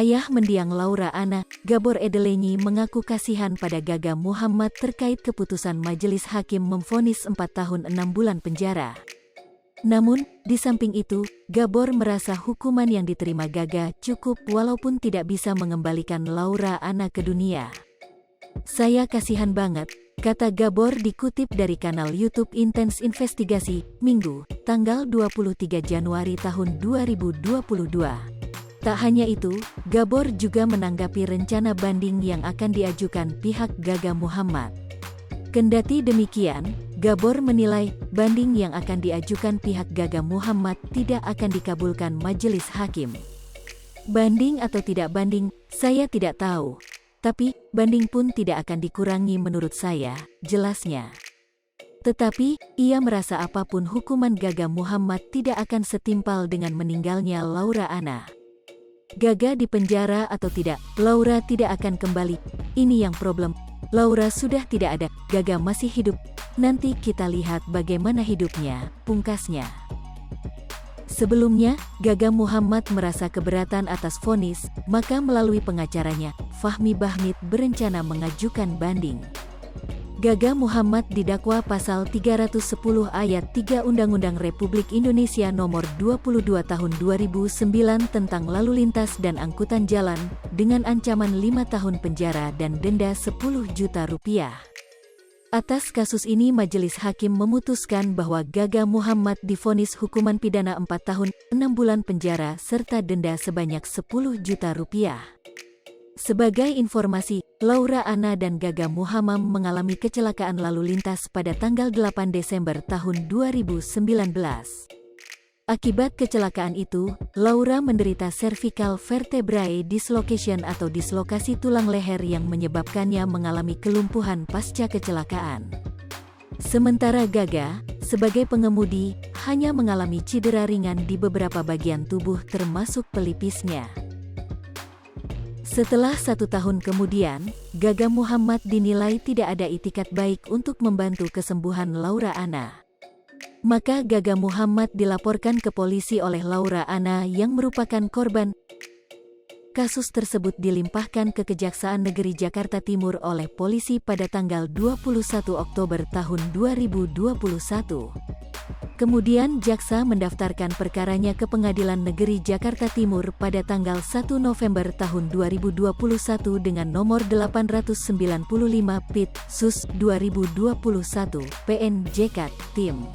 Ayah mendiang Laura Anna, Gabor Edelenyi mengaku kasihan pada Gaga Muhammad terkait keputusan majelis hakim memvonis 4 tahun 6 bulan penjara. Namun, di samping itu, Gabor merasa hukuman yang diterima Gaga cukup walaupun tidak bisa mengembalikan Laura Anna ke dunia. "Saya kasihan banget," kata Gabor dikutip dari kanal YouTube Intens Investigasi, Minggu, tanggal 23 Januari tahun 2022. Tak hanya itu, Gabor juga menanggapi rencana banding yang akan diajukan pihak Gaga Muhammad. Kendati demikian, Gabor menilai banding yang akan diajukan pihak Gaga Muhammad tidak akan dikabulkan majelis hakim. "Banding atau tidak banding, saya tidak tahu. Tapi, banding pun tidak akan dikurangi menurut saya," jelasnya. Tetapi, ia merasa apapun hukuman Gaga Muhammad tidak akan setimpal dengan meninggalnya Laura Anna. "Gaga di penjara atau tidak, Laura tidak akan kembali. Ini yang problem. Laura sudah tidak ada, Gaga masih hidup. Nanti kita lihat bagaimana hidupnya," pungkasnya. Sebelumnya, Gaga Muhammad merasa keberatan atas vonis, maka melalui pengacaranya, Fahmi Bahmid berencana mengajukan banding. Gaga Muhammad didakwa pasal 310 ayat 3 Undang-Undang Republik Indonesia Nomor 22 Tahun 2009 tentang lalu lintas dan angkutan jalan, dengan ancaman 5 tahun penjara dan denda 10 juta rupiah. Atas kasus ini majelis hakim memutuskan bahwa Gaga Muhammad divonis hukuman pidana 4 tahun, 6 bulan penjara serta denda sebanyak 10 juta rupiah. Sebagai informasi, Laura Anna dan Gaga Muhammad mengalami kecelakaan lalu lintas pada tanggal 8 Desember tahun 2019. Akibat kecelakaan itu, Laura menderita cervical vertebrae dislocation atau dislokasi tulang leher yang menyebabkannya mengalami kelumpuhan pasca kecelakaan. Sementara Gaga, sebagai pengemudi, hanya mengalami cedera ringan di beberapa bagian tubuh termasuk pelipisnya. Setelah 1 tahun kemudian, Gaga Muhammad dinilai tidak ada itikat baik untuk membantu kesembuhan Laura Anna. Maka Gaga Muhammad dilaporkan ke polisi oleh Laura Anna yang merupakan korban. Kasus tersebut dilimpahkan ke Kejaksaan Negeri Jakarta Timur oleh polisi pada tanggal 21 Oktober tahun 2021. Kemudian jaksa mendaftarkan perkaranya ke Pengadilan Negeri Jakarta Timur pada tanggal 1 November tahun 2021 dengan nomor 895 PIT Sus 2021 PNJK Tim.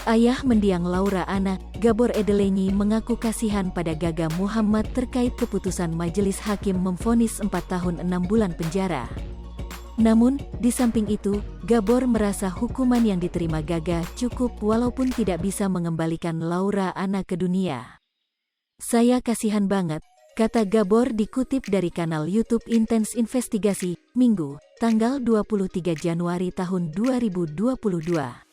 Ayah mendiang Laura Anna, Gabor Edelenyi mengaku kasihan pada Gaga Muhammad terkait keputusan majelis hakim memvonis 4 tahun 6 bulan penjara. Namun, di samping itu, Gabor merasa hukuman yang diterima Gaga cukup walaupun tidak bisa mengembalikan Laura Anna ke dunia. "Saya kasihan banget," kata Gabor dikutip dari kanal YouTube Intens Investigasi, Minggu, tanggal 23 Januari tahun 2022.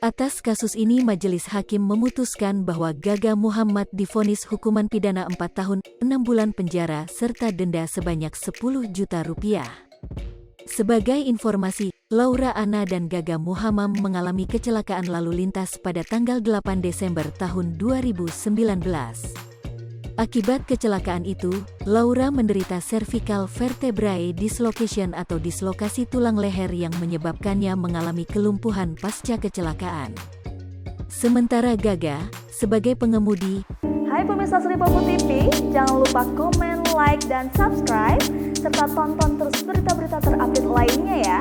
Atas kasus ini majelis hakim memutuskan bahwa Gaga Muhammad divonis hukuman pidana 4 tahun, 6 bulan penjara serta denda sebanyak 10 juta rupiah. Sebagai informasi, Laura Anna dan Gaga Muhammad mengalami kecelakaan lalu lintas pada tanggal 8 Desember tahun 2019. Akibat kecelakaan itu, Laura menderita cervical vertebrae dislocation atau dislokasi tulang leher yang menyebabkannya mengalami kelumpuhan pasca kecelakaan. Sementara Gaga, sebagai pengemudi, Hai pemirsa Sri Popo TV, jangan lupa komen, like, dan subscribe, serta tonton terus berita-berita terupdate lainnya ya.